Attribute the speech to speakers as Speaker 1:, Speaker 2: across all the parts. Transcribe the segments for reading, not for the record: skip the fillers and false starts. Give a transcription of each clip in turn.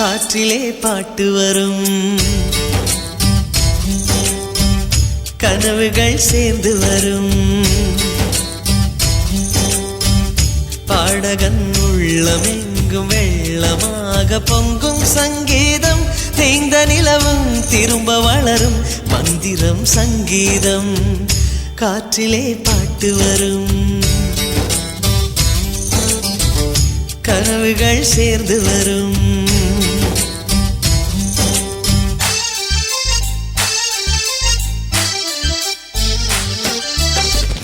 Speaker 1: காற்றிலே பாட்டு வரும், கனவுகள் சேர்ந்து வரும். பாடகன் உள்ளமெங்கும் வெள்ளமாக பொங்கும் சங்கீதம். தேய்ந்த நிலவும் திரும்ப வளரும் மந்திரம் சங்கீதம். காற்றிலே பாட்டு வரும், கனவுகள் சேர்ந்து வரும்.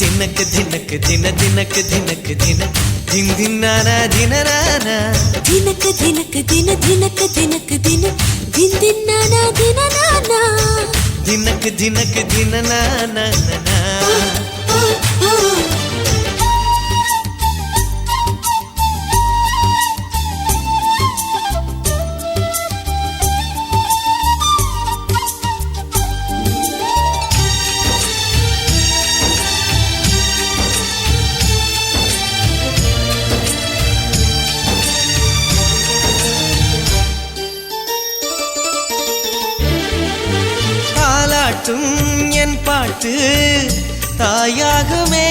Speaker 1: தினக்கு தினக்கு தின தினக்கு தினக்கு தின தின் தின்னானா தினனானா.
Speaker 2: தினக்கு தினக்கு தின தினக்கு தினக்கு தின தின் தின்னானா தினனானா.
Speaker 1: தினக்கு தினக்கு தினனானா. என் பாட்டு தாயாகுமே,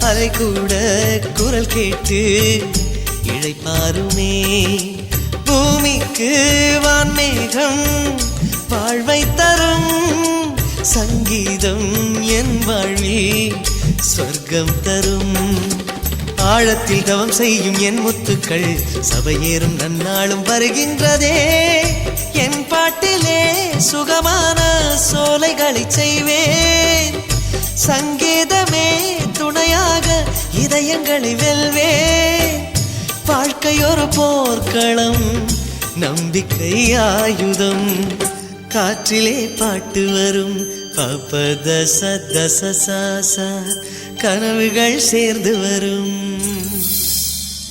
Speaker 1: அதை கூட குரல் கேட்டு இழைப்பாருமே. பூமிக்கு வான்மேகம் வாழ்வை தரும் சங்கீதம், என் வாழ்வில் சொர்க்கம் தரும். ஆழத்தில் தவம் செய்யும் என் முத்துக்கள் சபையேறும் நன்னாளும் வருகின்றதே. என் பாட்டிலே சுகமான சோலைகளை செய்வேன், சங்கீதமே துணையாக இதயங்களை வெல்வேன். வாழ்க்கை ஒரு போர்க்களம், நம்பிக்கை ஆயுதம். காற்றிலே பாட்டு வரும் பபத சத சசா, கனவுகள் சேர்ந்து வரும்.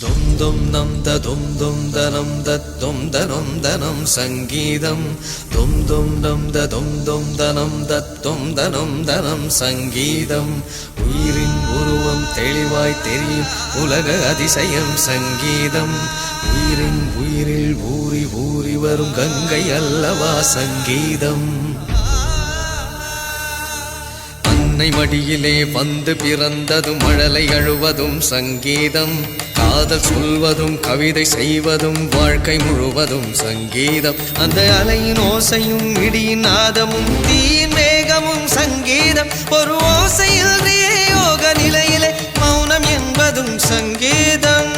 Speaker 1: தொம் தொம் நம் தொம் தொம் தனம் தம் தனம் தனம் சங்கீதம். தொம் தொம் நம் தொம் தொம் தனம் தொம் தனம் தனம் சங்கீதம். உயிரின் உருவம் தெளிவாய் தெரியும் உலக அதிசயம் சங்கீதம். உயிரின் உயிரில் ஊறி ஊறி வரும் கங்கை அல்லவா சங்கீதம். அன்னை மடியிலே வந்து பிறந்ததும் மழலை அழுவதும் சங்கீதம். காதல் சொல்வதும் கவிதை செய்வதும் வாழ்க்கை முழுவதும் சங்கீதம். அந்த அலையின் ஓசையும் இடியின் நாதமும் தீயின் மேகமும் சங்கீதம். ஒரு ஓசையில் யோக நிலையிலே மௌனம் என்பதும் சங்கீதம்.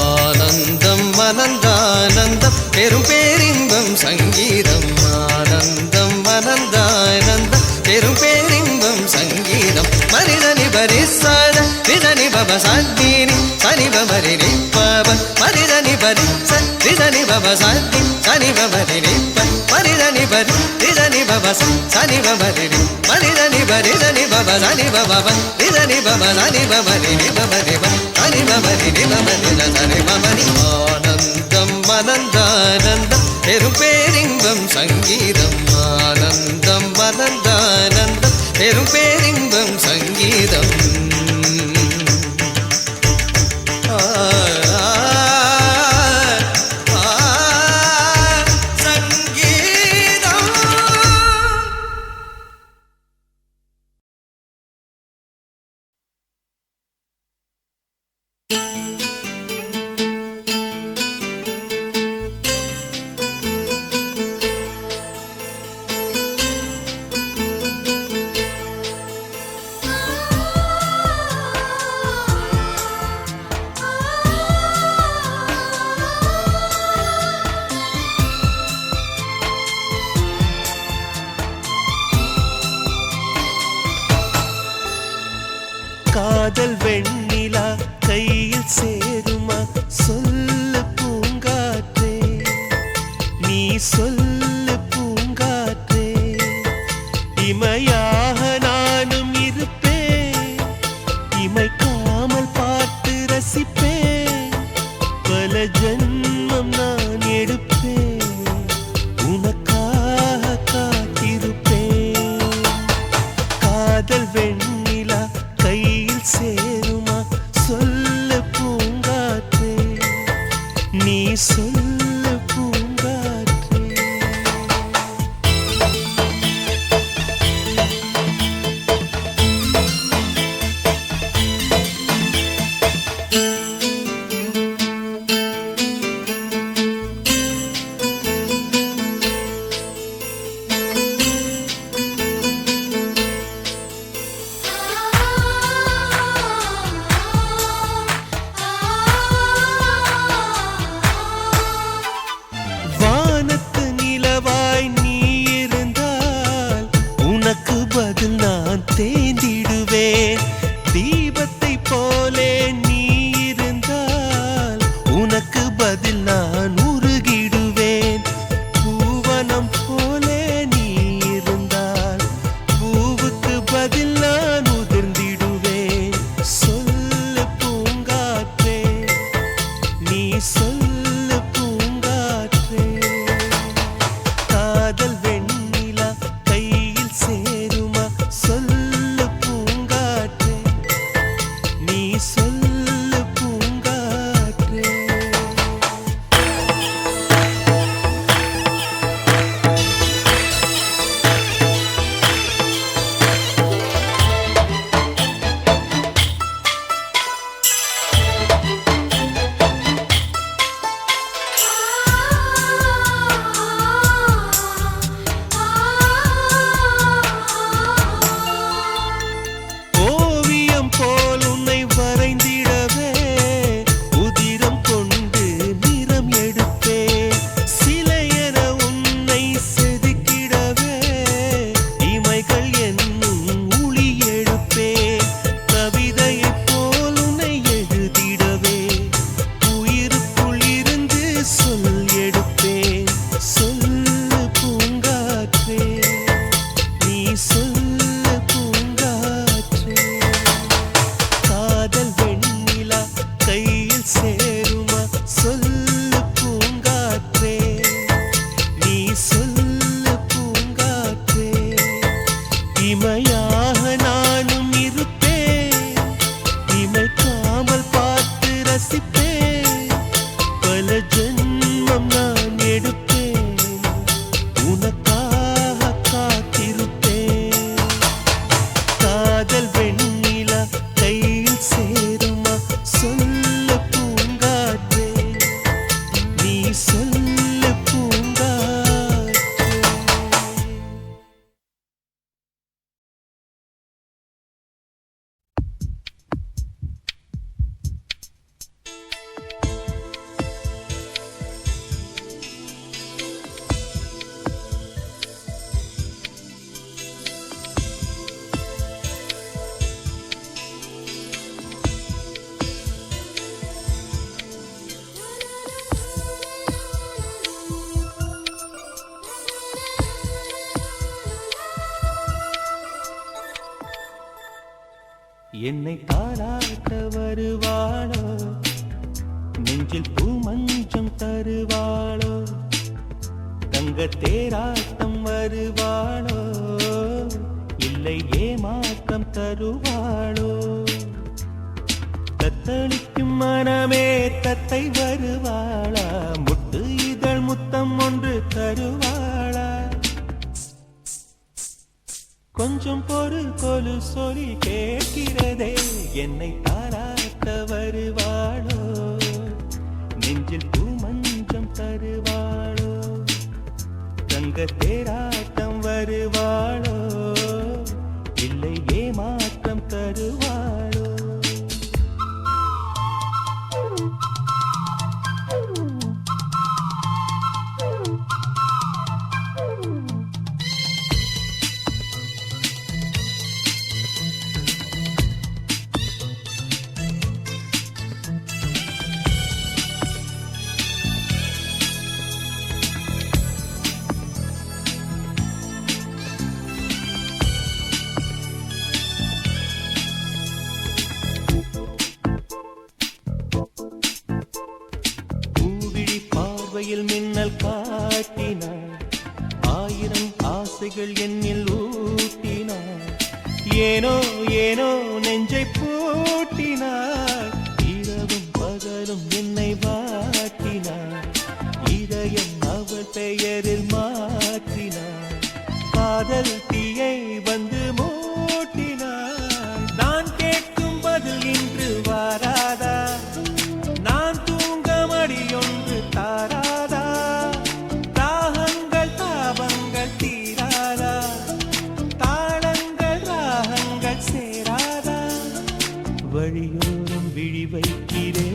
Speaker 1: ஆனந்தம் அனந்தானந்தம் பெரும் பேரின்பம் சங்கீதம். ஆனந்தம் அனந்தானந்தம் பெரும் பேரின்பம் சங்கீதம். மரிதனி பரிசாத விதனி பப சாத்தினி சனி பமரி நிப்பப மரிதனி பரி சனி பப சாத்தி சனி பமரி நிப்ப மரிதனி பரி விதனி பப சனி பமரி மரிதனி பரிதனி பப சனி பப விதனி பப சனி பமரி நிபமரி சனி பமரி நிபமரி சனி பமரி. ஆனந்தம் அனந்தானந்தம் பெரும் பேரின்பம் சங்கீதம். ஆனந்தம் அனந்தானந்தம் பெரும் பேரின்பம் சங்கீதம். காதல் வெண்ணிலா கையில் சேருமா சொல்லு பூங்காற்றே, நீ சொல்லு பூங்காற்றே. இமையாக நானும் இருப்பேன், இமைக்காமல் பார்த்து ரசிப்பேன். பல ஜன்மம் நான் எடுப்பேன், உனக்காக காத்திருப்பேன். காதல் வெண்ணிலா கையில் சேருமா சொல்லு பூங்காற்றே, நீ சொல்லு பூங்காற்றே. வானத்து நிலவாய் நீ இருந்தால் உனக்கு பதில் நான் தேர்ந்திடுவேன். தீபத்தை போலே நீ இருந்தால் உனக்கு பதில் நான் உருகிடுவேன். பூவனம் போலே நீ இருந்தால் பூவுக்கு பதில் நான் உதிர்ந்திடுவேன். சொல்லு பூங்காற்றே, நீ சொல்லு பூங்காற்றே. காதல் வெண்ணிலா கையில் சேருமா? சொல்லு பூங்காற்றே, நீ சொல்லு பூங்காற்றே. ஓவியம் போல் உன்னை வரைந்திடவே உதிரம் கொண்டு நிறம் எடுப்பே. சிலையென உன்னை செதுக்கிடவே இமைகள் என்னும் ஒளி எடுப்பே. கவிதையைப் போல் உன்னை எழுதிடவே உயிருக்குள் இருந்து சொல் எடுப்பேன். சொல்லு பூங்காற்றே, நீ சொல்லு பூங்காற்றே. காதல் வெண்ணிலா கையில் சேருமா? சொல்லு பூங்காற்றே, நீ சொல்லு பூங்காற்றே. இமையாக நானும் இருப்பேன், இமைக்காமல் பார்த்து ரசிப்பேன். பல ஜென்மம் நான் எடுப்பேன், உனக்காக காத்திருப்பேன். காதல் வெண்ணிலா கையில் சேருமா? சொல்லு பூங்காற்றே, நீ சொல்லு பூங்காற்றே. என்னை தாராட்ட வருவாளோ, நெஞ்சில் பூமஞ்சம் தருவாளோ, தங்க தேராட்டம் வருவாளோ, இல்லை ஏமாற்றம் தருவாளோ. தத்தளிக்கும் மனமே தத்தை வருவாளா, முட்டு இதழ் முத்தம் ஒன்று தருவாளா. கொஞ்சம் பொறு கொலு சொல்லி கேட்கிறதே, என்னை தாராட்ட வருவாளோ, நெஞ்சில் பூமஞ்சம் தருவாளோ, தங்க தேராட்டம் வருவாளோ, இல்லை ஏமாற்றம் தருவாளோ. பார்வையில் மின்னல் காட்டினாள், ஆயிரம் ஆசைகள் என்னில் ஊட்டினாள். ஏனோ ஏனோ நெஞ்சை பூட்டினாள், இரவும் பகலும் என்னை வாட்டினாள்.
Speaker 3: ஆற்றினார். இதயம் அவள் பெயரில் மாற்றினார். காதல் தீயை வந்து மூட்டினார். நான் கேட்கும் பதில் இன்று வாராதா? நான் தூங்க மடியொன்று தாராதா? தாகங்கள் தாபங்கள் தீராதா? தாளங்கள் ராகங்கள் சேராதா? வழியோரம் விழி வைக்கிறேன்.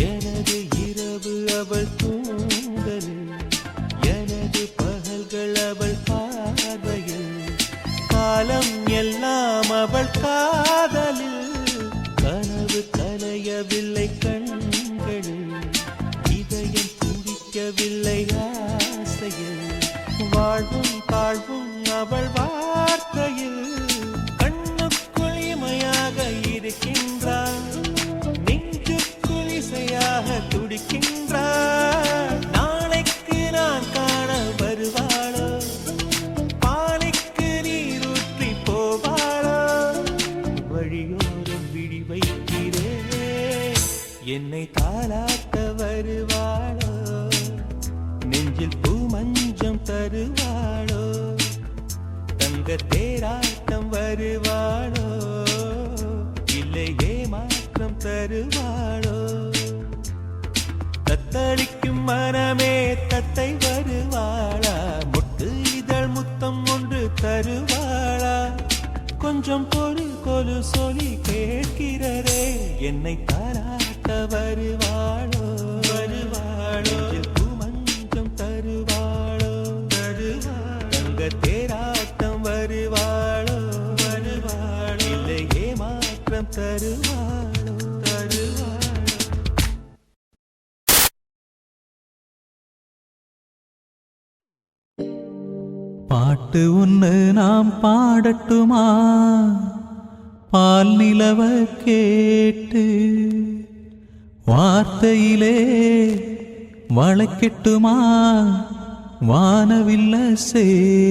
Speaker 3: எனது இரவு அவள் தூங்கலில், எனது பகல்கள் அவள் பார்வையில், காலம் எல்லாம் அவள் காதலில். கனவு கலையவில்லை கண்களில், இதயம் துடிக்கவில்லை ஆசையில். வாழ்வும் தாழ்வும் அவள் வார்த்தையில், கண்ணுக்குள் இமையாக இருக்கின்றாள். துடிக்கின்றார். நாளைக்கு நான் காண வருவாளோ? பாலைக்கு நீரூற்றி போவாளோ? வழியோரம் விழி வைக்கிறேன். என்னை தாலாட்ட வருவாளோ? நெஞ்சில் பூ மஞ்சம் தருவாளோ? தங்க தேராட்டம் வருவாளோ? இல்லை ஏமாற்றம் தருவாளோ? தத்தளிக்கும் மனமே தத்தை வருவாளா? முட்டு இதழ் முத்தம் ஒன்று தருவாளா? கொஞ்சம் பொறு கொலு சொல்லி கேட்கிறரே. என்னை தாராட்ட வருவாளோ? வருவாளோ? மஞ்சம் தருவாளோ? தருவாளோ? தங்க தேராட்டம் வருவாளோ? வருவாளோ? இல்லை ஏமாற்றம் தருவாளோ? தருவாளோ?
Speaker 4: பாட்டு ஒன்று நாம் பாடட்டுமா? பால் நிலவ கேட்டு வார்த்தையிலே வளைக்கட்டுமா? வானவில்ல சேர்த்து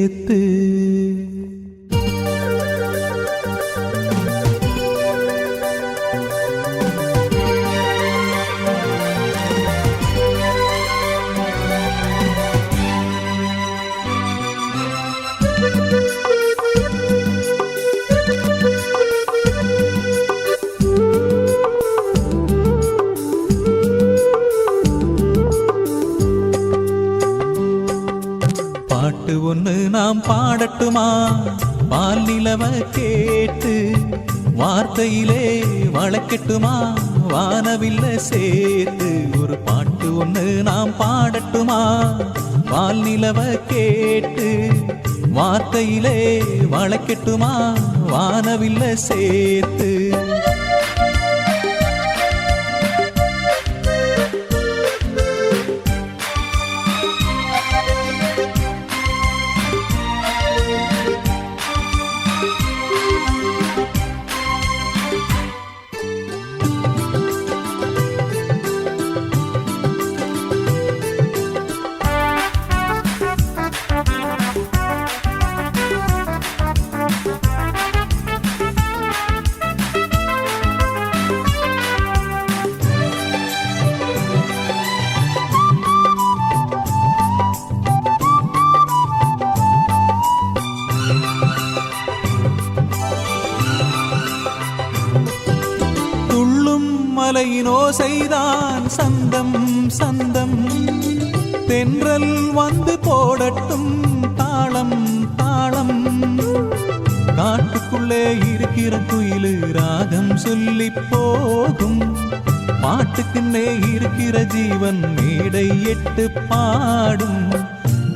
Speaker 4: பாட்டு ஒன்று நாம் பாடட்டுமா? பால் நிலவ கேட்டு வார்த்தையிலே வளைக்கட்டுமா? வானவில்ல சேர்த்து ஒரு பாட்டு ஒன்று நாம் பாடட்டுமா? பால் நிலவ கேட்டு வார்த்தையிலே வளைக்கட்டுமா? வானவில்ல சேர்த்து மலையின் ஓசைதான் சந்தம் சந்தம். தென்றல் வந்து போடட்டும் தாளம் தாளம் காட்டுக்குள்ளே இருக்கிற குயிலு ராகம் சொல்லி போகும் பாட்டுக்குன்னே இருக்கிற ஜீவன் மேடை எட்டு பாடும்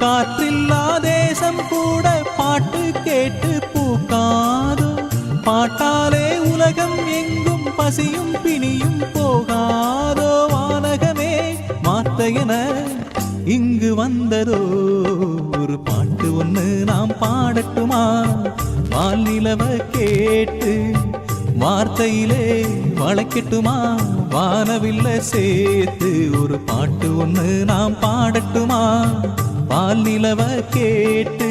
Speaker 4: காற்றில்லா தேசம் கூட பாட்டு கேட்டு பூக்காதோ பாட்டாலே உலகம் எங்கும் பசியும் பிணியும் போகாதோ வானகமே மாத்தையன இங்கு வந்ததோ ஒரு பாட்டு ஒண்ணு நாம் பாடட்டுமா வால் நிலவ கேட்டு வார்த்தையிலே வளைக்கட்டுமா வானவில்ல சேர்த்து ஒரு பாட்டு ஒண்ணு நாம் பாடட்டுமா வால் நிலவ கேட்டு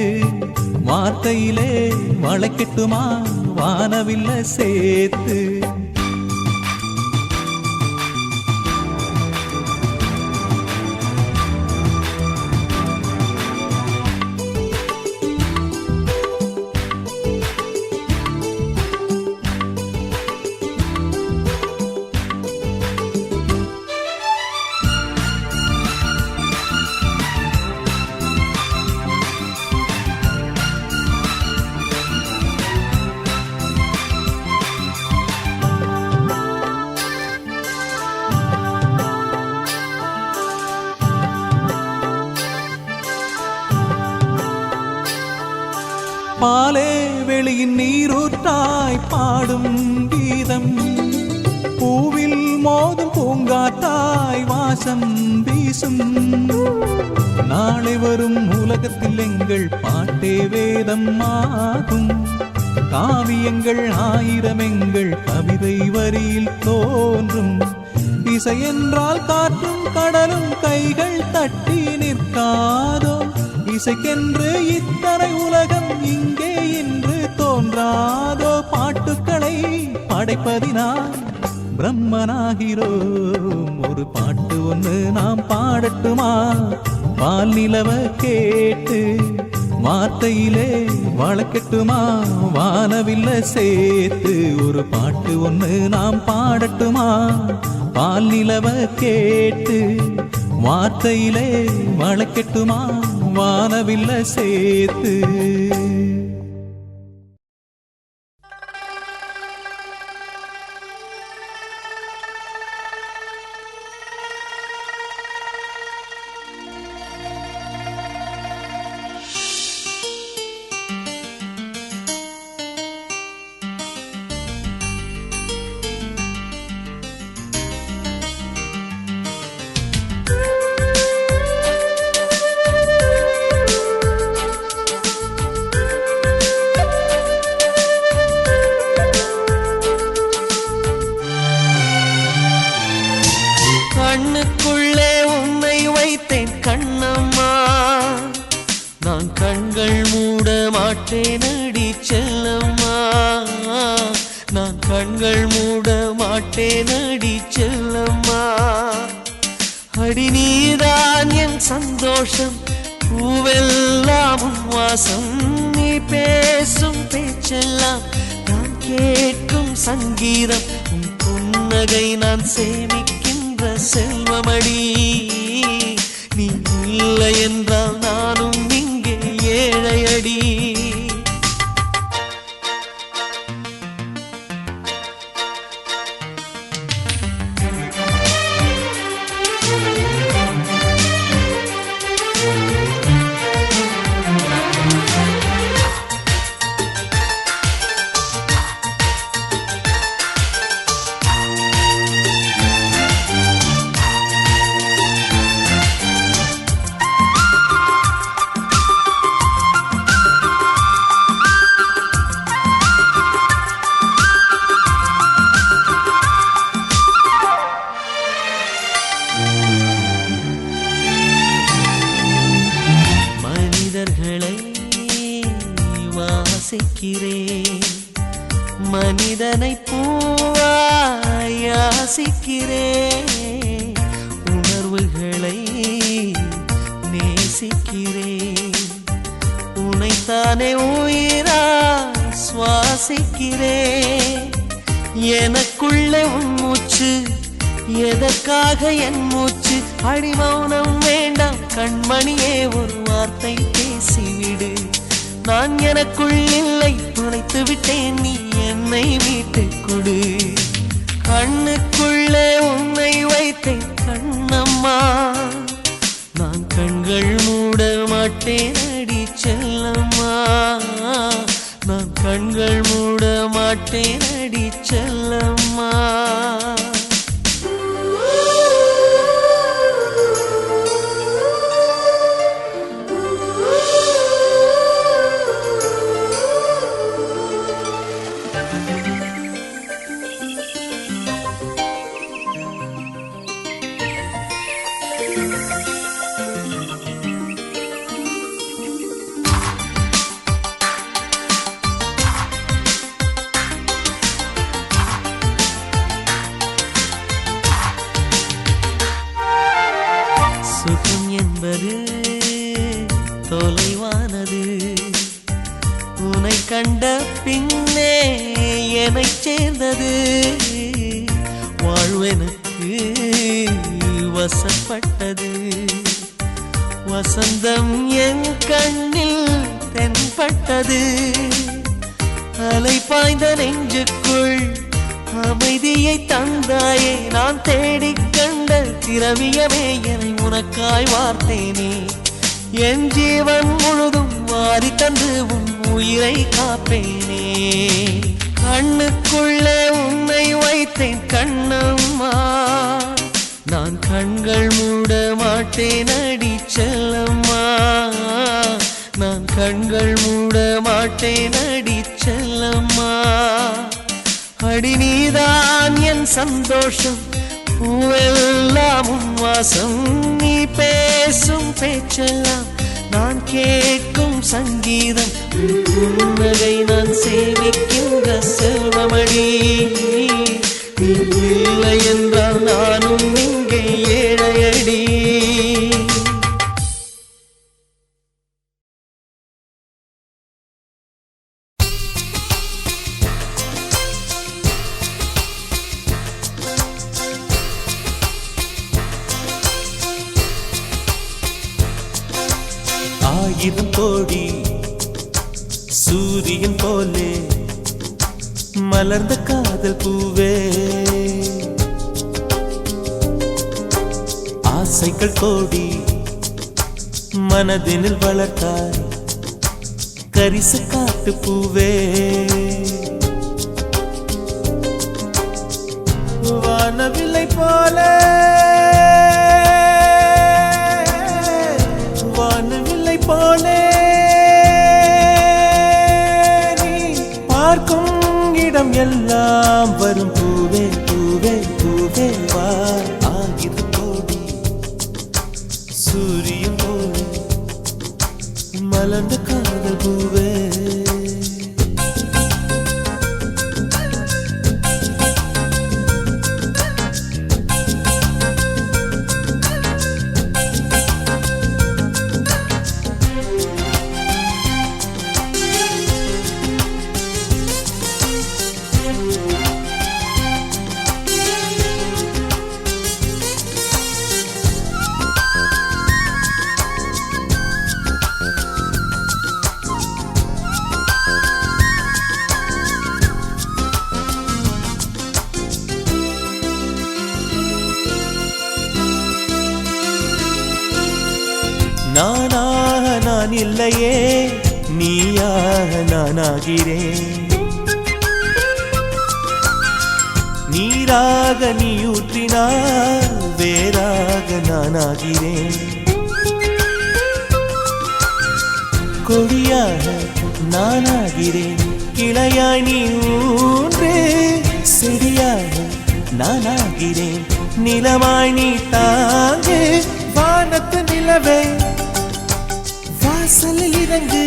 Speaker 4: வார்த்தையிலே வளைக்கட்டுமா வானவில்ல சேர்த்து பாலே வெளியின் நீரூற்றாய் பாடும் கீதம் பூவில் மோதும் பூங்காத்தாய் வாசம் வீசும் நாளை வரும் உலகத்தில் எங்கள் பாட்டே வேதம் ஆகும் காவியங்கள் ஆயிரம் எங்கள் கவிதை வரியில் தோன்றும் இசை என்றால் காற்றும் கடலும் கைகள் தட்டி நிற்காதோ இசைக்கென்று இத்தனை உலகம் இங்கே இன்று தோன்றாதோ பாட்டுக்களை படைப்பதினால் பிரம்மனாகிறோம் ஒரு பாட்டு ஒன்று நாம் பாடட்டுமா வால் நிலவ கேட்டு வார்த்தையிலே வளைக்கட்டுமா வானவில்ல சேர்த்து ஒரு பாட்டு ஒன்று நாம் பாடட்டுமா வால் நிலவ கேட்டு வார்த்தையிலே வளைக்கட்டுமா வானவில்ல சேர்த்து
Speaker 1: கண்ணுக்குள்ளே உன்னை வைத்தேன் கண்ணம்மா நான் கண்கள் மூட மாட்டேனடி செல்லம்மா நான் கண்கள் மூட மாட்டேனடி செல்லம்மா அடி நீதான் என் சந்தோஷம் பூவெல்லாம் உன் வாசம் நீ பேசும் பேச்செல்லாம் நான் கேட்கும் சங்கீதம் உன் புன்னகை நான் சேமிக்கின்ற செல்வமடி நீ இல்லை என்றால் நானும் இங்கே ஏழையடி மனிதனை பூவாய் யாசிக்கிறேன் உணர்வுகளை நேசிக்கிறேன் உனைத்தானே உயிராய் சுவாசிக்கிறேன் எனக்குள்ளே உன் மூச்சு எதற்காக என் மூச்சு அடிமௌனம் வேண்டாம் கண்மணியே ஒரு வார்த்தை பேசிவிடு நான் எனக்குள் இல்லை துளைத்து விட்டேன், நீ என்னை மீட்டுக் கொடு. கண்ணுக்குள்ளே உன்னை வைத்தேன் கண்ணம்மா, நான் கண்கள் மூட மாட்டேன் அடி செல்லம்மா, நான் கண்கள் மூட மாட்டேன் அடி செல்லம்மா. சுகம் என்பது தொலைவானது, உன்னை கண்ட பின்னே என்னை சேர்ந்தது. வாழ்வெனக்கு வசப்பட்டது, வசந்தம் என் கண்ணில் தென்பட்டது. அலை பாய்ந்த நெஞ்சுக்குள் அமைதியை தந்தாயே, நான் தேடிக் கண்ட திரவியமே என்னை உனக்காய் வார்த்தேனே. என் ஜீவன் முழுதும் வாரி தந்து உன் உயிரை காப்பேனே. கண்ணுக்குள்ளே உன்னை வைத்தேன் கண்ணம்மா, நான் கண்கள் மூட மாட்டேன் அடி செல்லம்மா, நான் கண்கள் மூட மாட்டேன் அடி செல்லம்மா. அடி நீதான் என் சந்தோஷம், பூவெல்லாம் உன் வாசம், நீ பேசும் பேச்செல்லாம் நான் கேட்கும் சங்கீதம். புன்னகை நான் சேமிக்கின்ற செல்வமடி, நீ இல்லை என்றால் நானும் இங்கே ஏழையடி. ஆயிரம் கோடி சூரியன் போலே மலர்ந்த காதல் பூவே, ஆசைகள் கோடி மனதினில் வளர்த்தாய் கரிச காட்டு பூவே. வானவில்லை போலே போலே நீ பார்க்கும் இடம் எல்லாம் வரும் பூவே பூவே பூவே வா. ஆயிரம் கோடி சூரியன் போலே மலர்ந்த காதல் பூவே. நானாக நான் இல்லையே, நீயாக நானாகிறேன். நீராக நீ ஊற்றினால் வேறாக நானாகிறேன். கொடியாக நானாகிறேன், கிளையாய் நீ ஊன்று செடியாக நானாகிறேன். நிலமாய் நீ தாங்கு வானத்து நிலவே, வாசலில் இறங்கு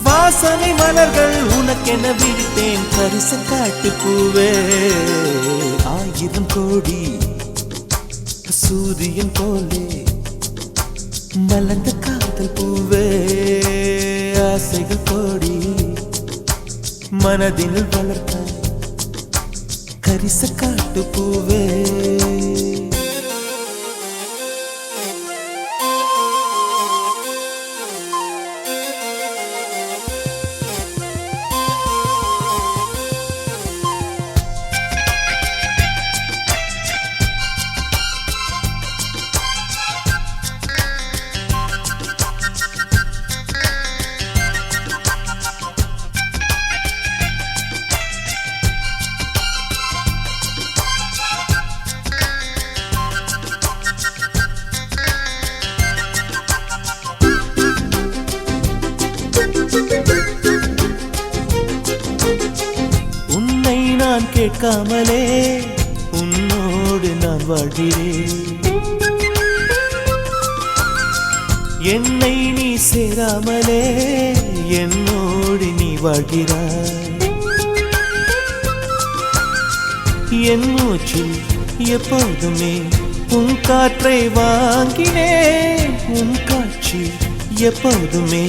Speaker 1: வாசனை மலர்கள் உனக்கென விழித்தேன் பரிச காட்டு பூவே. ஆயிரம் கோடி சூரியன் போலே மலர்ந்த காதல் பூவே. ஆசைகள் கோடி மனதினில் வளர்த்த கரிச காட்டு பூவே.
Speaker 3: கேட்காமலே உன்னோடு நான் வாழ்கிறேன். என்னை நீ சேராமலே என்னோடு நீ வாழ்கிறாய். என் மூச்சில் எப்போதுமே உன் காற்றை வாங்கினேன். உன் காட்சி எப்போதுமே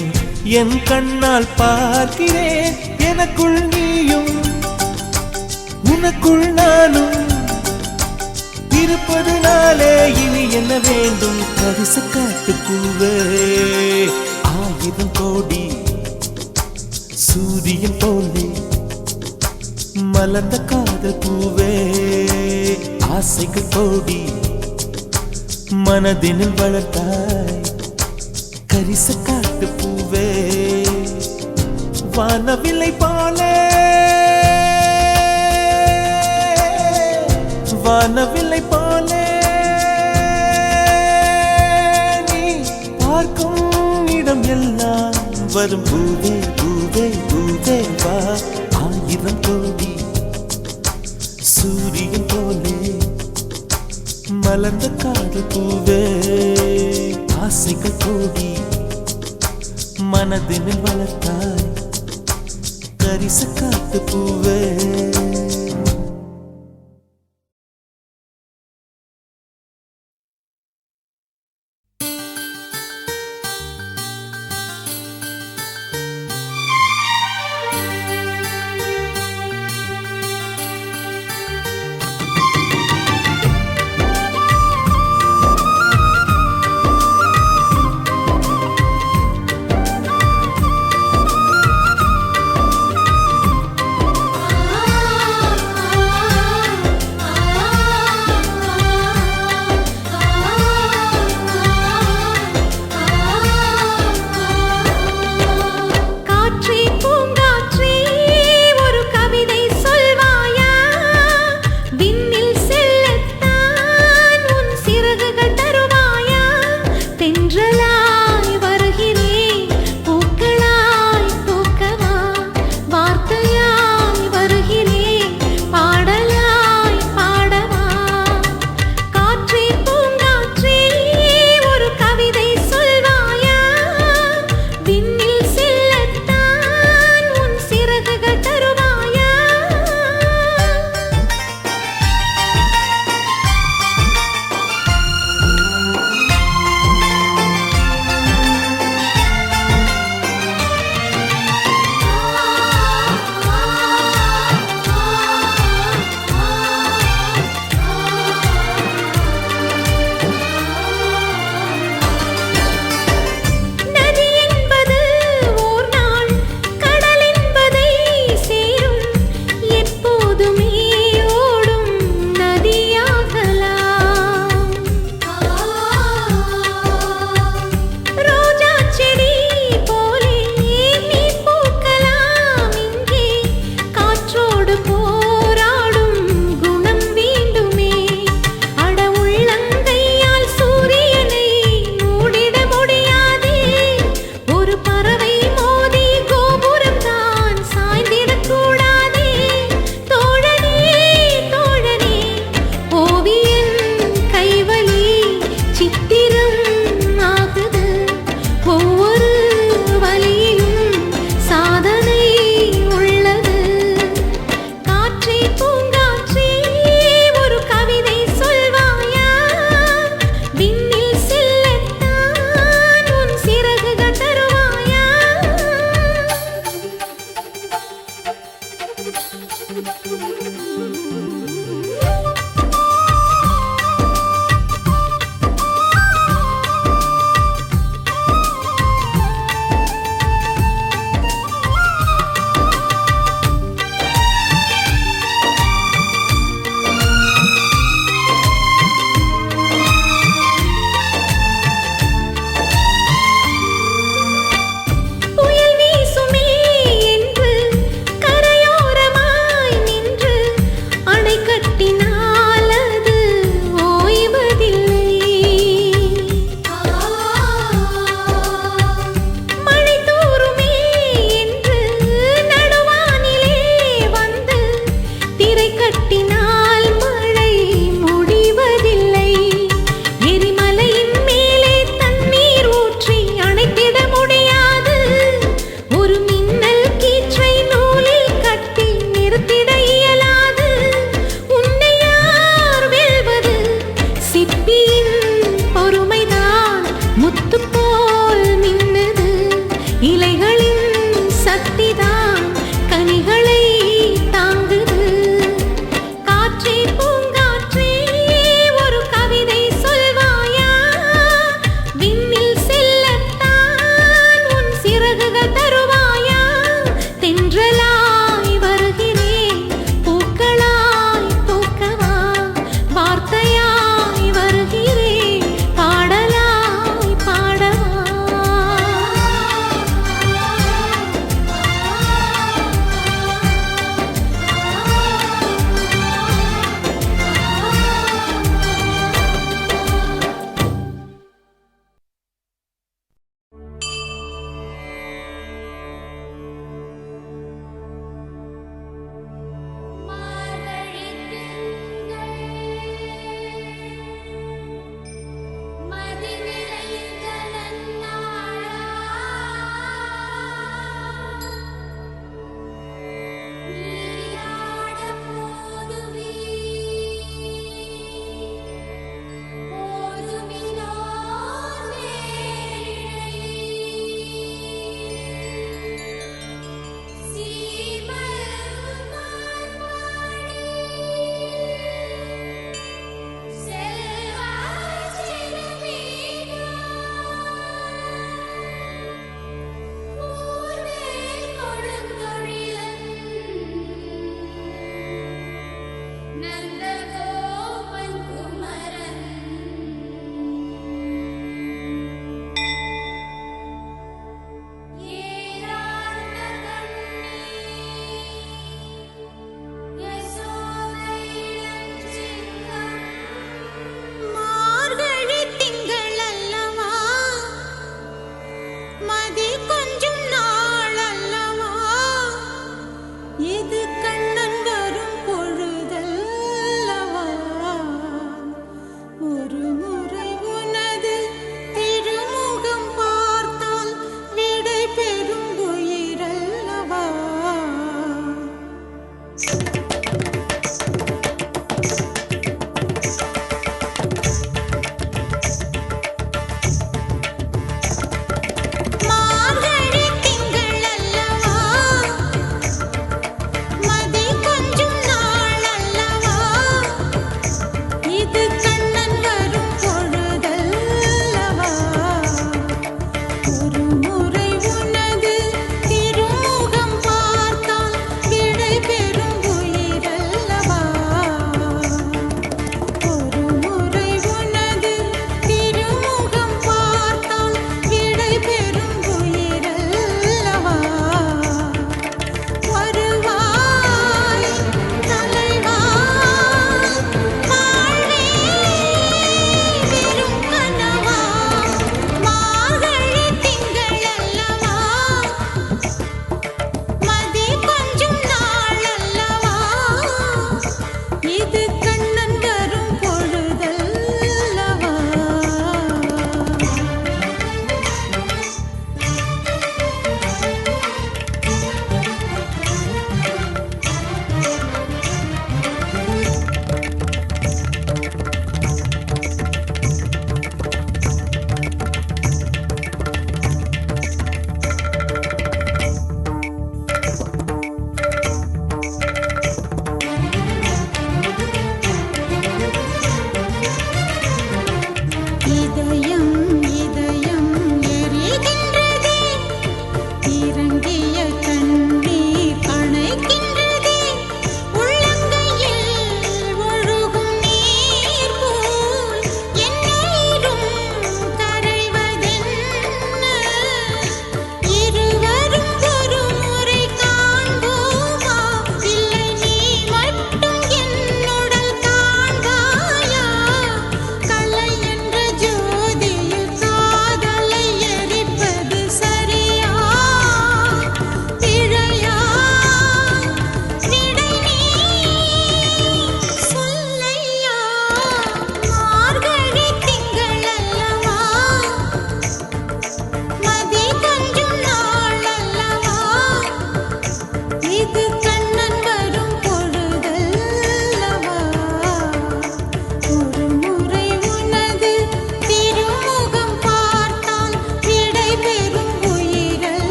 Speaker 3: என் கண்ணால் பார்க்கிறேன். எனக்குள் நீயும் உனக்குள் நானும் இருப்பதுனாலே இனி என்ன வேண்டும்? பரிசு காட்டு பூவே, 1000 கோடி சூரியன் போலே மலர்ந்த காதல் பூவே, ஆசைகள் கோடி மனதினில் வளர்த்தாய். கரிச காட்டு பூவே, வானவில்லை போலே வானவில்லை போலே நீ பார்க்கும் இடம் எல்லாம் வரும் பூவே பூவே பூவே வா. 1000 கோடி சூரியன் போலே மலர்ந்த காதல் பூவே, ஆசைகள் கோடி மனதினில் வளர்த்தாய். கரிச காட்டு பூவே.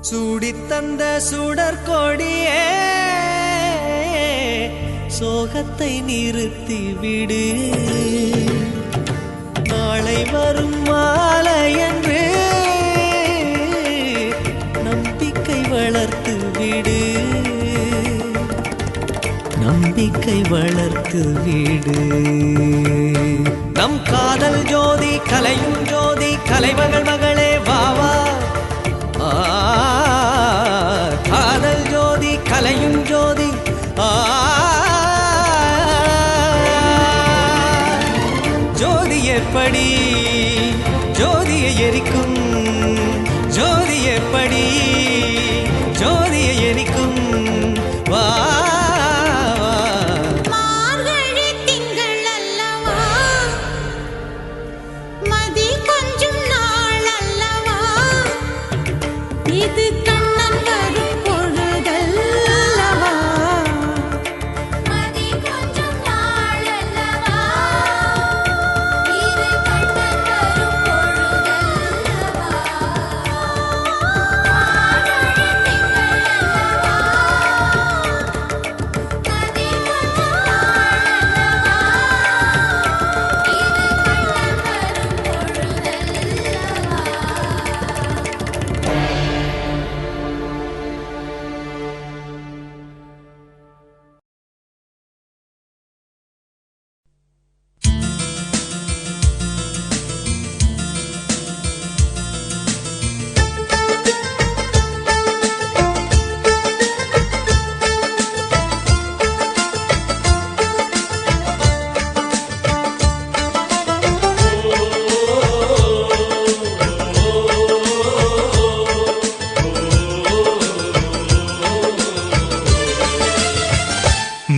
Speaker 1: சூடித்தந்த சுடற்கொடியே சோகத்தை நிறுத்தி விடு. நாளை வரும் மாலை என்று நம்பிக்கை வளர்த்து விடு. நம்பிக்கை வளர்த்து விடு. நம் காதல் ஜோதி கலையும் ஜோதி கலைமகள் மகளே வாவா. காதல் ஜோதி கலையும் ஜோதி ஜோதி எப்படி ஜோதியை எரிக்கும். ஜோதி எப்படி ஜோதியை எரிக்கும். வா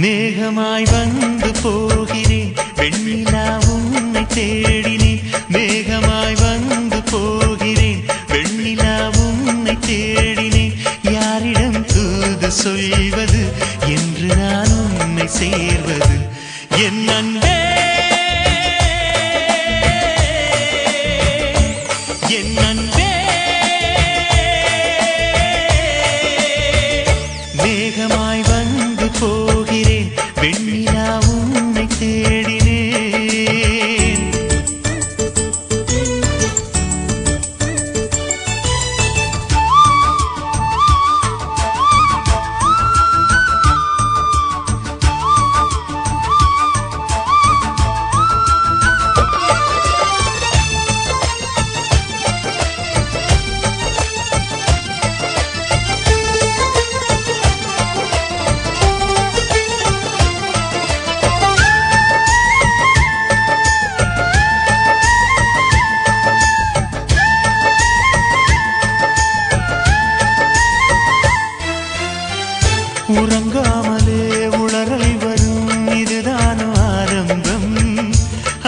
Speaker 3: மேகமாய் வந்து போகிறேன் வெண்ணிலா உன்னை தேடினேன். மேகமாய் வந்து போகிறேன் வெண்ணிலா உன்னை தேடினேன். யாரிடம் தூது சொல்வது என்று நான் உன்னை சேர்வது. என் அன்பே என் அன்பே மேகமாய் வந்து போகிறேன் வெண்ணிலா உன்னை தேடினேன். உறங்காமலே உளறல் வரும் இதுதான் ஆரம்பம்.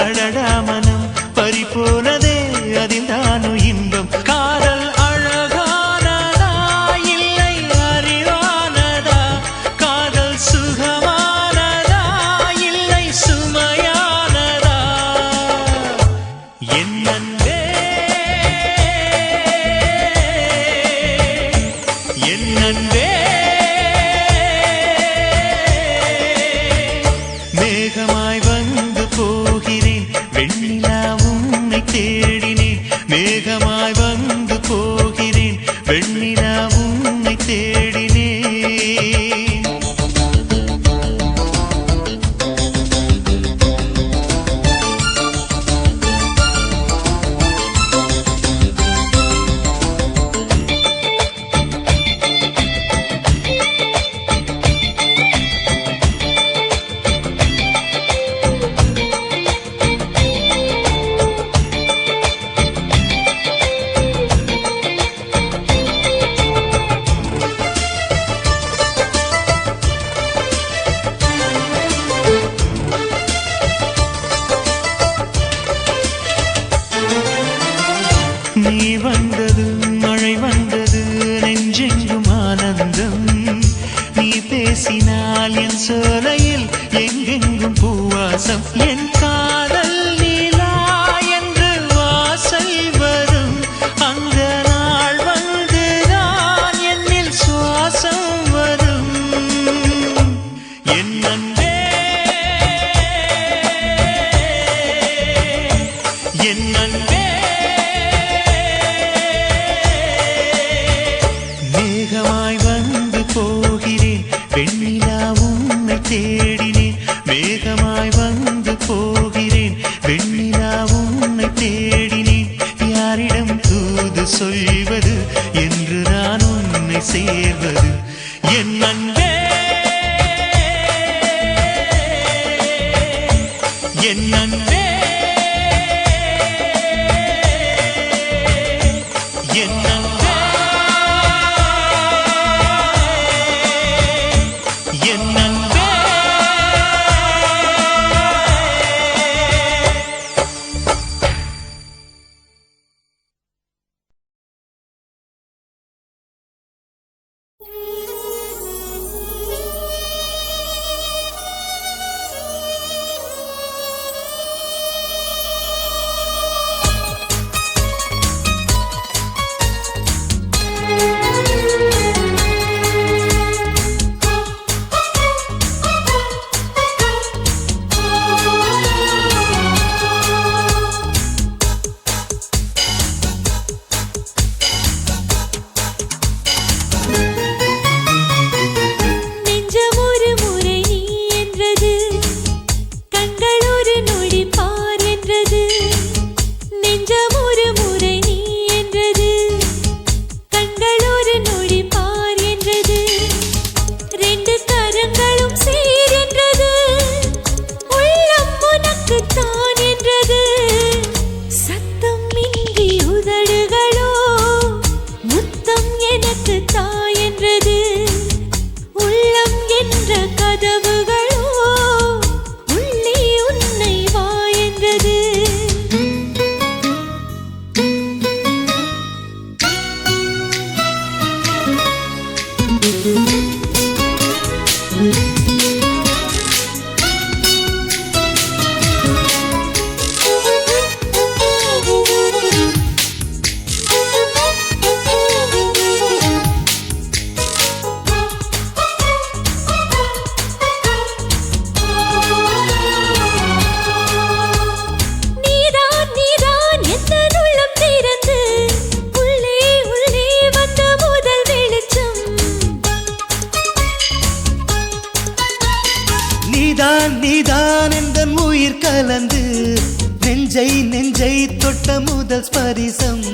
Speaker 3: அழடா மனம் பறிபோனதே அதில் தானு இன்பம். காதல் அழகானதா இல்லை அறிவானதா. காதல் சுகமானதா இல்லை சுமையானதா. என் அன்பே என் அன்பே மேகமாய் வந்து போகிறேன் வெண்ணிலா உன்னை தேடினேன். மேகமாய் வந்து போகிறேன் வெண்ணிலா உன்னை தேடினேன். வெண்ணிலா உன்னை தேடினேன் மேகமாய் வந்து போகிறேன் வெண்ணிலா உன்னை தேடினேன் யாரிடம் தூது சொல்வது என்று நான் உன்னை சேர்வது என் அன்பே என் அன்பே என் அன்பே என் அன்பே
Speaker 1: நீதான் எந்தன் உயிர் கலந்து நெஞ்சை தொட்ட முதல் ஸ்பரிசம்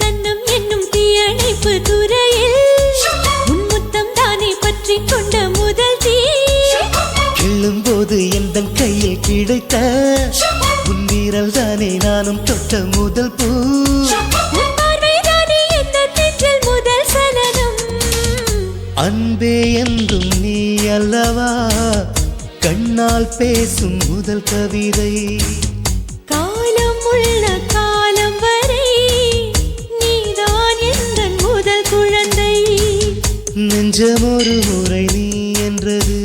Speaker 2: கண்ணம் என்னும் தீயணைப்பு துறையில் முன்முத்தம் தானே பற்றி கொண்ட முதல் தீ
Speaker 1: கிள்ளும் போது எந்தன் கையில் கிடைத்த உன்வீரல் தானே நானும் தொட்ட முதல் பூ முதல் சலனம்
Speaker 2: அன்பே
Speaker 1: என்றும் நீ அல்லவா கண்ணால் பேசும் முதல் கவிதை
Speaker 2: காலம் உள்ள காலம் வரை நீதான் எந்தன் முதல் குழந்தை
Speaker 1: நெஞ்சம் ஒரு முறை நீ என்றது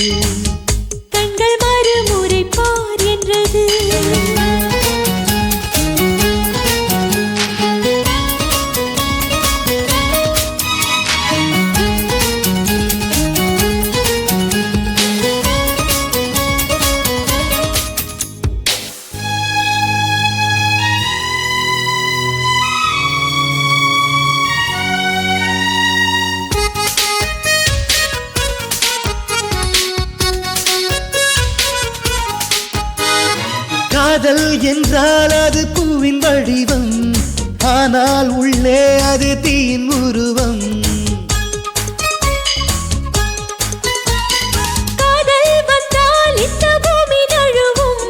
Speaker 2: கண்கள் மறுமுறை பார் என்றது
Speaker 1: காதல் என்றால் அது பூவின் வடிவம் ஆனால் உள்ளே அது தீயின் உருவம்
Speaker 2: காதல் வந்தால் இந்த பூமி நழுவும்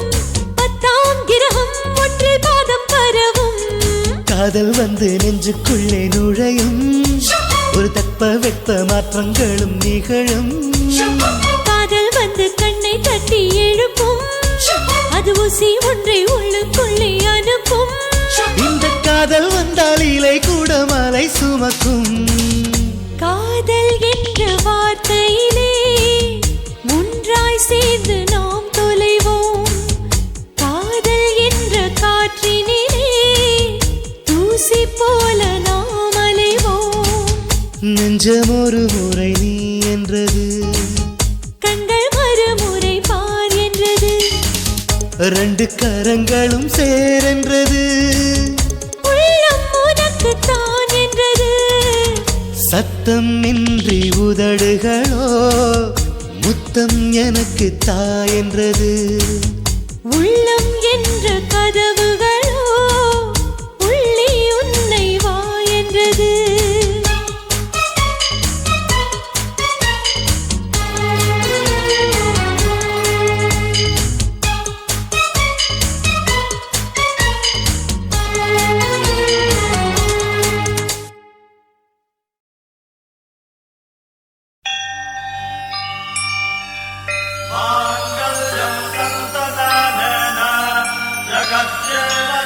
Speaker 2: 10ஆம் கிரகம் ஒன்றில் பாதம் பரவும்
Speaker 1: காதல் வந்து நெஞ்சுக்குள்ளே நுழையும் ஒரு தட்ப வெட்ப மாற்றங்களும் நிகழும்
Speaker 2: காதல் வந்து கண்ணை தட்டி எழுப்பும் அது ஊசி ஒன்றை உள்ளுக்குள்ளே அனுப்பும்
Speaker 1: இந்த காதல் வந்தால் இலை கூட மலை சுமக்கும்
Speaker 2: காதல் என்ற வார்த்தையிலே ஒன்றாய் சேர்ந்து நாம் தொலைவோம் காதல் என்ற காற்றினிலே தூசி போல நாம் அலைவோம்
Speaker 1: நெஞ்சம் ஒரு முறை நீ என்றது
Speaker 2: கண்கள் மறுமுறை பார் என்றது
Speaker 1: ரெண்டு கரங்களும் சேரென்றது
Speaker 2: உள்ளம் உனக்கு தான் என்றது
Speaker 1: சத்தம் இன்றி உதடுகளோ முத்தம் எனக்கு தாயென்றது
Speaker 2: உள்ளம் என்ற கதவுகளோ உள்ளே உன்னை வா என்றது
Speaker 3: जगज्जय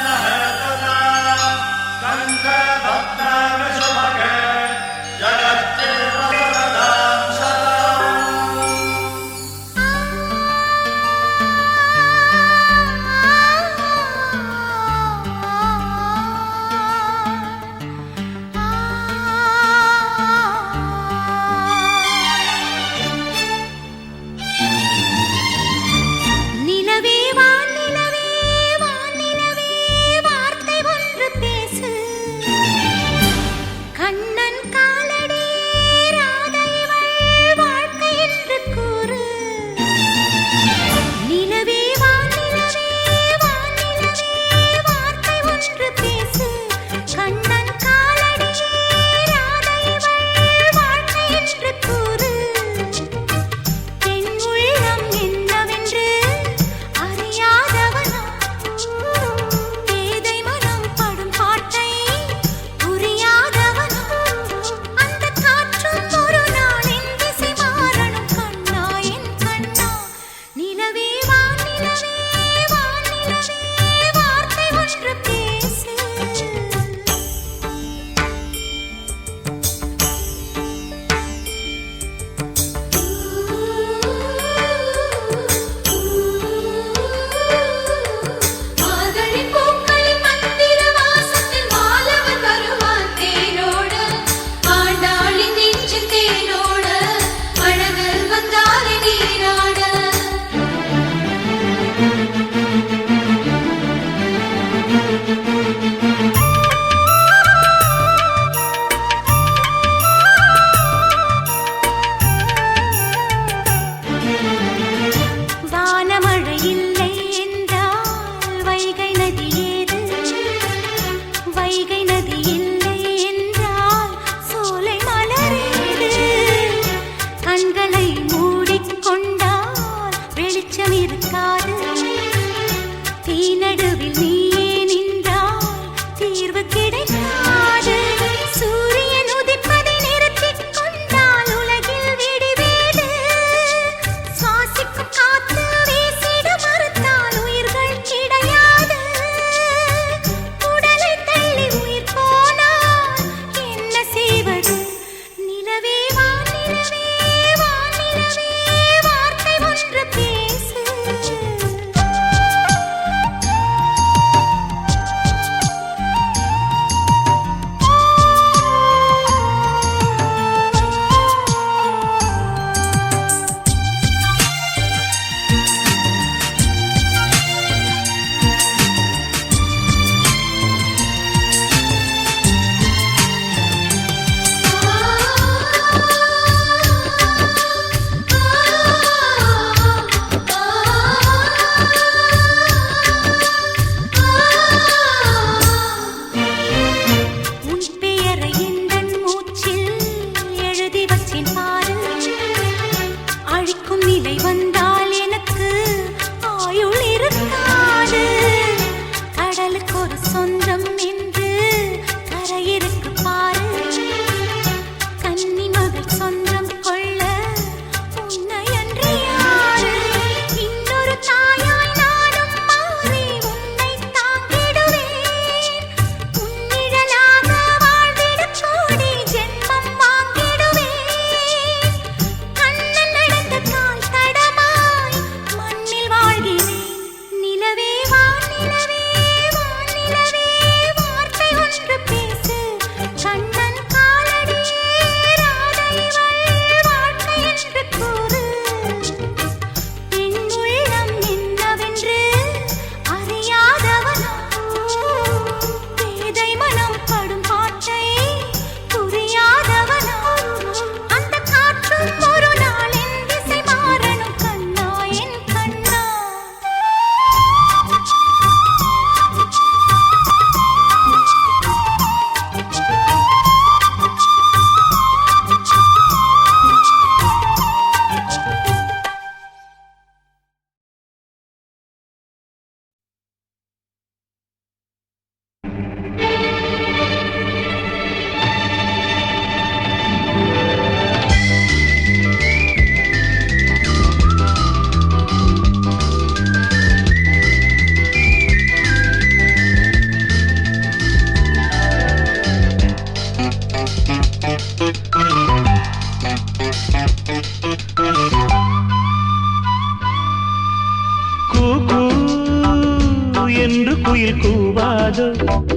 Speaker 3: தூவாதோ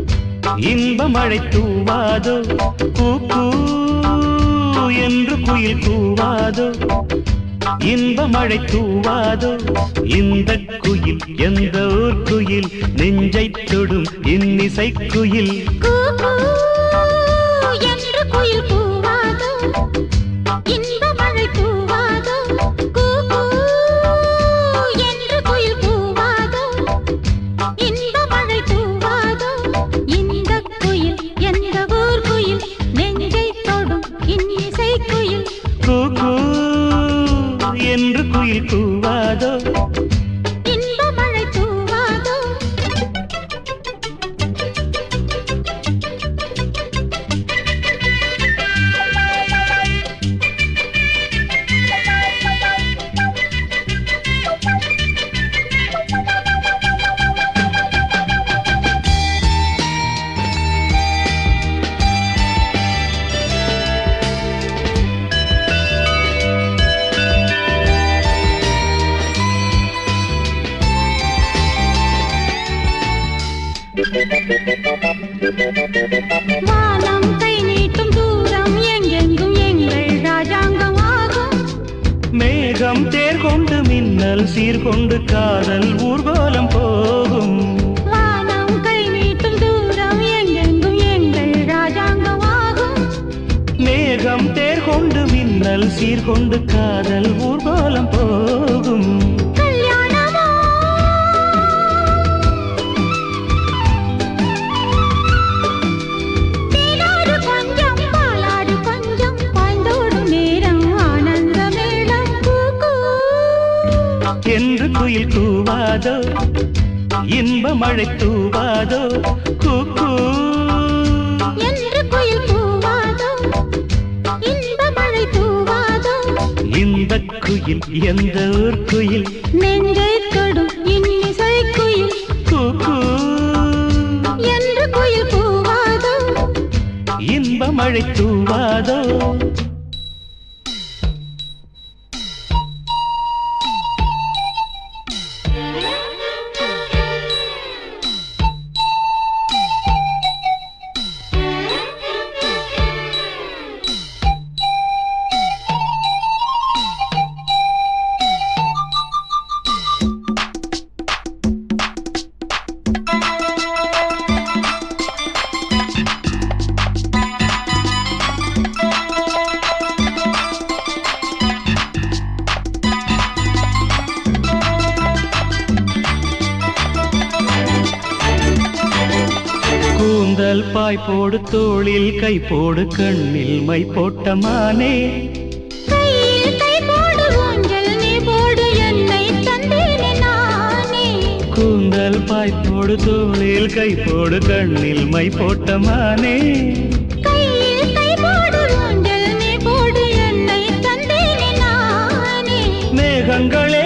Speaker 3: இன்ப மழை தூவாதோ கூக்கூ என்று குயில் கூவாதோ இன்ப மழை தூவாதோ இந்த குயில் எந்த ஊர் குயில் நெஞ்சைத் தொடும் இன்னிசை குயில்
Speaker 2: கூ கூ என்று குயில் கூவாதோ இன்ப மழை தூவாதோ கூ கூ என்று குயில் கூவாதோ இன்ப மழை தூவாதோ இந்த குயில் எந்த ஊர் குயில் நெஞ்சைத் தொடும் இன்னிசை குயில்
Speaker 3: கூக்கூ என்று குயில் கூவாதோ
Speaker 2: இன்ப மழை தூவாதோ வானம் கை நீட்டும் தூரம் எங்கெங்கும் எங்கள் ராஜாங்கமாகும்
Speaker 3: மேகம் தேர் கொண்டு மின்னல் சீர்கொண்டு காதல் ஊர்கோலம் போகும்
Speaker 2: வானம் கை நீட்டும் தூரம் எங்கெங்கும் எங்கள் ராஜாங்கமாகும்
Speaker 3: மேகம் தேர் கொண்டு மின்னல் சீர்கொண்டு காதல் ஊர்கோலம் போகும்
Speaker 2: கல்யாணமோ தேனாடு கொஞ்சம் பாலாடு கொஞ்சம் பாய்ந்தோடும் நேரம் ஆனந்த மேளம் கூ கூ
Speaker 3: என்று குயில் கூவாதோ இன்ப மழை தூவாதோ கூக்கூ
Speaker 2: என்று குயில் கூவாதோ இன்ப மழை தூவாதோ
Speaker 3: இந்த குயில் எந்த ஊர் குயில்
Speaker 2: நெஞ்சைத் தொடும் இன்னிசை குயில்
Speaker 3: கூக்கூ
Speaker 2: என்று குயில் கூவாதோ
Speaker 3: இன்ப மழை தூவாதோ கூந்தல் பாய் போடு தோளில் கை போடு கண்ணில் மை போட்ட மானே
Speaker 2: கையில் கை போடு ஊஞ்சல் நீ போடு என்னை தந்தேனே நானே
Speaker 3: கூந்தல் பாய் போடு தோளில் கை போடு கண்ணில் மை போட்ட மானே
Speaker 2: கையில் கை போடு ஊஞ்சல் நீ போடு என்னை தந்தேனே நானே
Speaker 3: மேகங்களே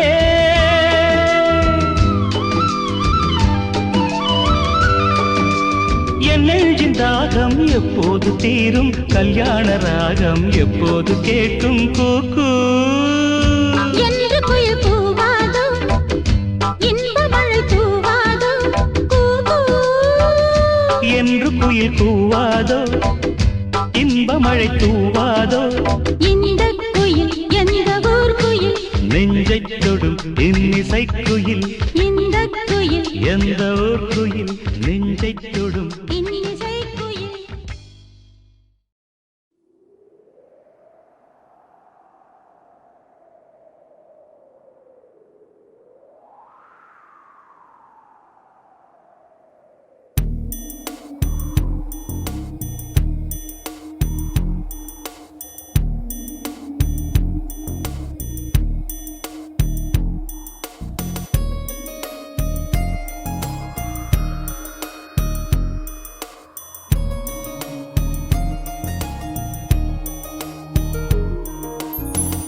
Speaker 3: என் நெஞ்சின் தாகம் எப்போது தீரும் கல்யாண ராகம் எப்போது கேட்கும் கூக்கூ
Speaker 2: என்று குயில் கூவாதோ இன்ப மழை தூவாதோ கூ கூ
Speaker 3: என்று குயில் கூவாதோ இன்ப மழை தூவாதோ
Speaker 2: இந்த குயில் எந்த ஊர் குயில்
Speaker 3: நெஞ்சைத் தொடும் இன்னிசை குயில்
Speaker 2: இந்த குயில்
Speaker 3: எந்த ஊர் குயில் நெஞ்சைத் தொடும்
Speaker 2: இன்னிசை குயில்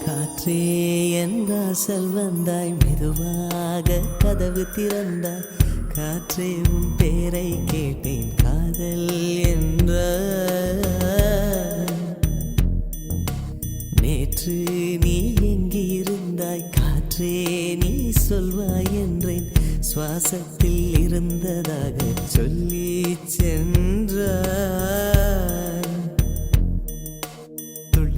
Speaker 1: காற்றே என் வாசல் வந்தாய் மெதுவாக கதவு திறந்தாய் காற்றே உன் பேரை கேட்டேன் காதல் என்ற நேற்று நீ எங்கிருந்தாய் காற்றே நீ சொல்வாய் என்றேன் சுவாசத்தில் இருந்ததாக சொல்லி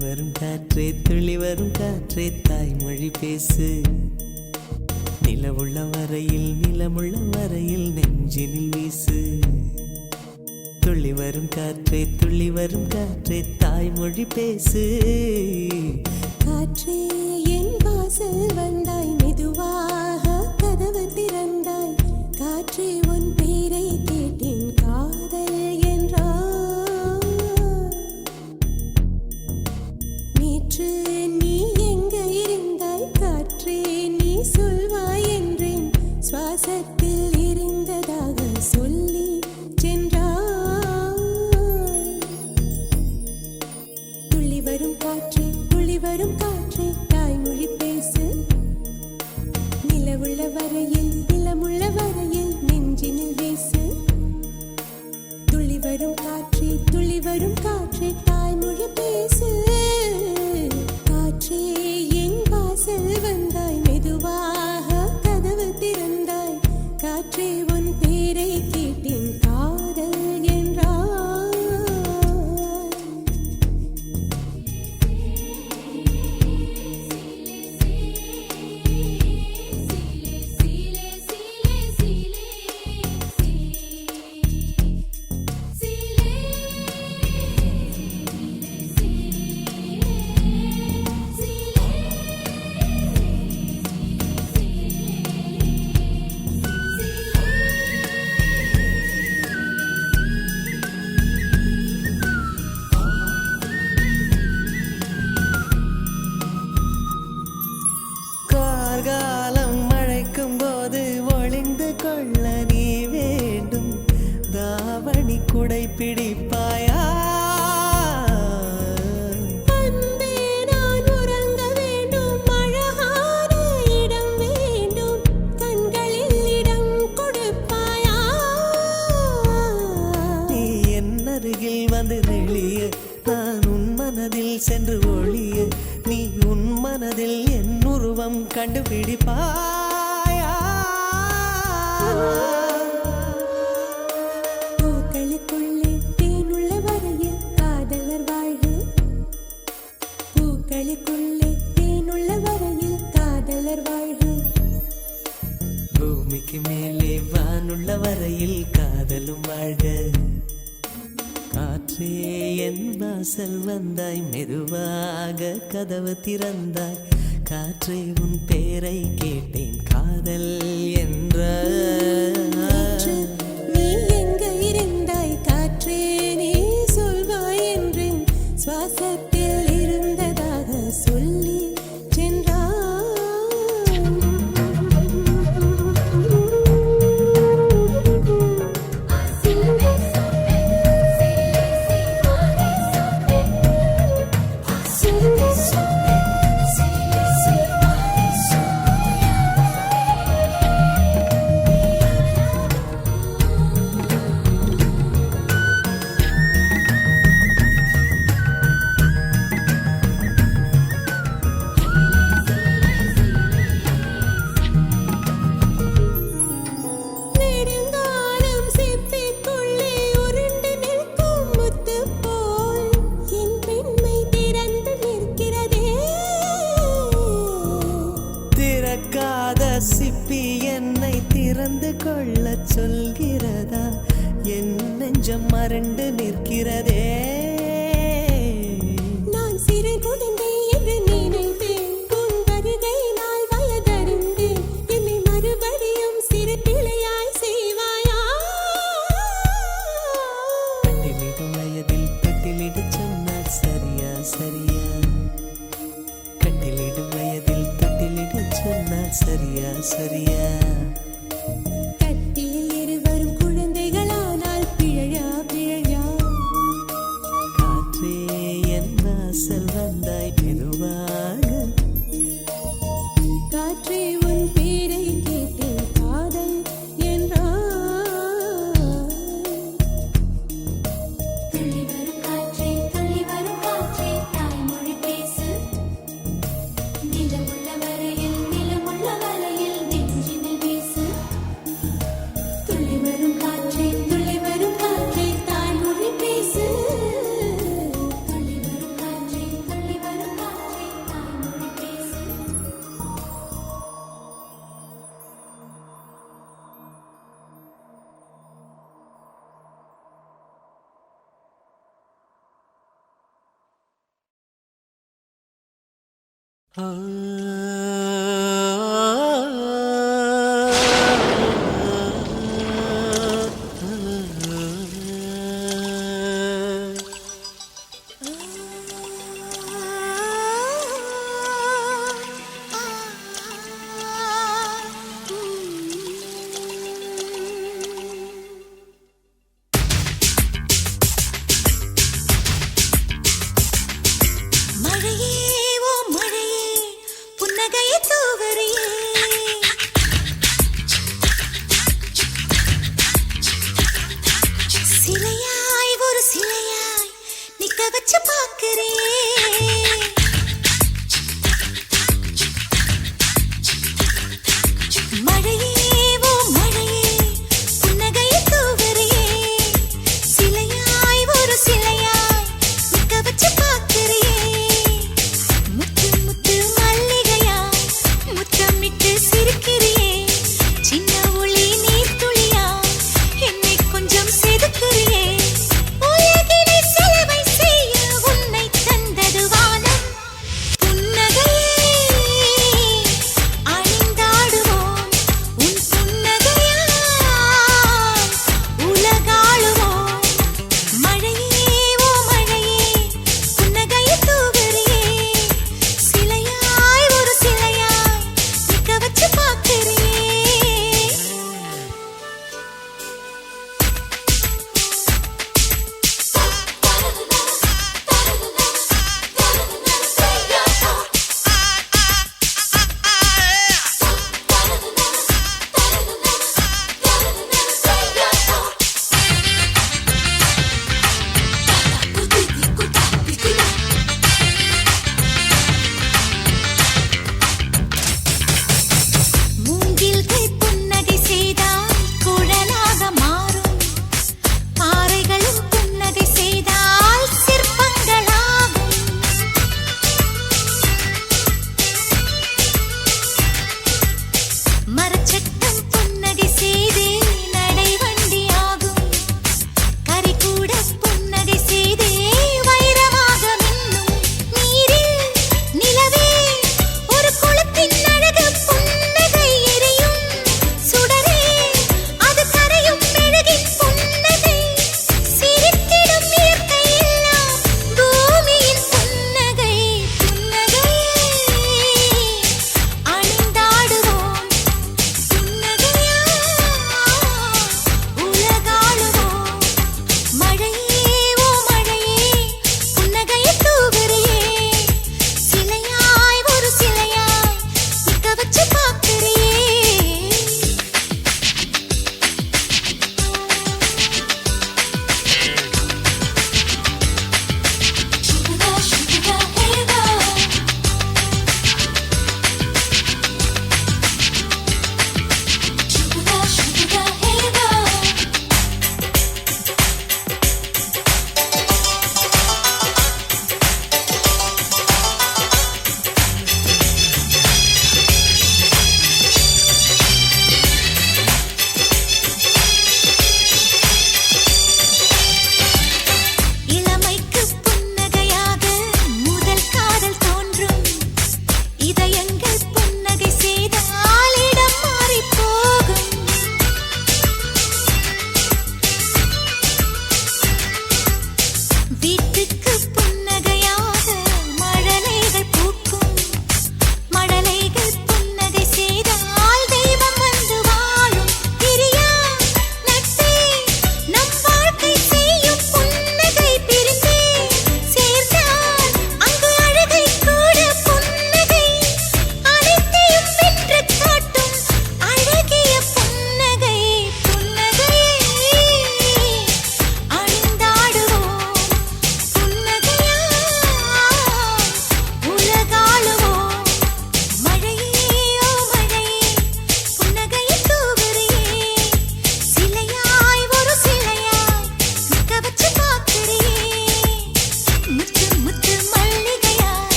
Speaker 1: வரும் காற்றே துள்ளி வரும் காற்றே தாய்மொழி பேசு நிலவுள்ள வரையில் நிலமுள்ள வரையில் நெஞ்சினில் வீசு துள்ளி வரும் காற்றே துள்ளி வரும் காற்றே தாய்மொழி பேசு
Speaker 5: காற்றே என் வாசல் வந்தாய் மெதுவாக கதவு திறந்தாய் காற்றே உன் பேரை கேட்டேன் காதல் என்றாய் நேற்று நீ எங்க இருந்தாய் காற்றே நீ சொல்வாய் என்றேன் சுவாசத்தில் இருந்ததாக சொல்லி சென்றாய் துள்ளி வரும் காற்றே துள்ளி வரும் காற்றே தாய்மொழி பேசு நிலவுள்ள வரையில் நிலமுள்ள வரையில் நெஞ்சினில் வீசு துள்ளி வரும் காற்றே துள்ளி வரும் காற்றே தாய்மொழி பேசு காற்றே என் வாசல் வந்தாய் மெதுவாக கதவு திறந்தாய் காற்றே உன் பேரை கேட்டேன் காதல் என்றாய்
Speaker 1: கார்காலம் மழைக்கும் போது ஒளிந்து கொள்ள நீ வேண்டும் தாவணி குடை பிடிப்பாயா
Speaker 5: அன்பே நான் உறங்க வேண்டும் அழகான இடம் வேண்டும் கண்களில் இடம் கொடுப்பாயா
Speaker 1: நீ என் அருகில் வந்து நெளிய நான் உன் மனதில் சென்று ஒளிய நீ உன் மனதில் என் உருவம் கண்டுபிடிப்பாயா
Speaker 5: பூக்களுக்குள்ளே தேனுள்ள வரையில் காதலர் வாழ்வு பூக்களுக்குள்ளே தேனுள்ள வரையில் காதலர் வாழ்வு
Speaker 1: பூமிக்கு மேலே வானுள்ள வரையில் காதலும் வாழ்க காற்றே என் வாசல் வந்தாய் மெதுவாக கதவு திறந்தாய் காற்றே உன் பேரை கேட்டேன் காதல் என்ற
Speaker 5: காற்று, நீ எங்க இருந்தாய் காற்றே நீ சொல்வாய் என்றேன் சுவாசத்தில் இருந்ததாக சொல்லி நெடுங்காலம் சிப்பிக்குள்ளே உருண்டு நிற்கும் முத்து போல் என் பெண்மை திறந்து நிற்கிறதே
Speaker 1: திறக்காத சிப்பி என்னை திறந்து கொள்ளச் சொல்கிறதா என் நெஞ்சம் மறண்டு நிற்கிறதே
Speaker 5: நான் சிறு குழந்தை என்று நினைத்தேன் உன் வருகையினால் வயதறிந்தேன் என்னை மறுபடியும் சிறு பிள்ளையாய் செய்வாயா
Speaker 1: பட்டிலிடும் வயதில் பட்டிலிடு சொன்னால் சரியா சரியா கட்டிலிடும் வயதில் தொட்டிலிடு சொன்னால் சரியா சரியா
Speaker 5: கட்டிலில் இருவரும் குழந்தைகளானால் பிழையா பிழையா
Speaker 1: காற்றே என் வாசல் வந்தாய் மெதுவாக
Speaker 5: காற்றே உன் பேரை கேட்டேன் காதல் என்றாய் துள்ளி வரும் காற்றே தாய்மொழி பேசு நிலமுள்ள வரையில் நிலமுள்ள வரையில் நெஞ்சினில் வீசு துள்ளி வரும் காற்றே தாய்மொழி பேசு துள்ளி வரும் காற்றே
Speaker 1: ஆ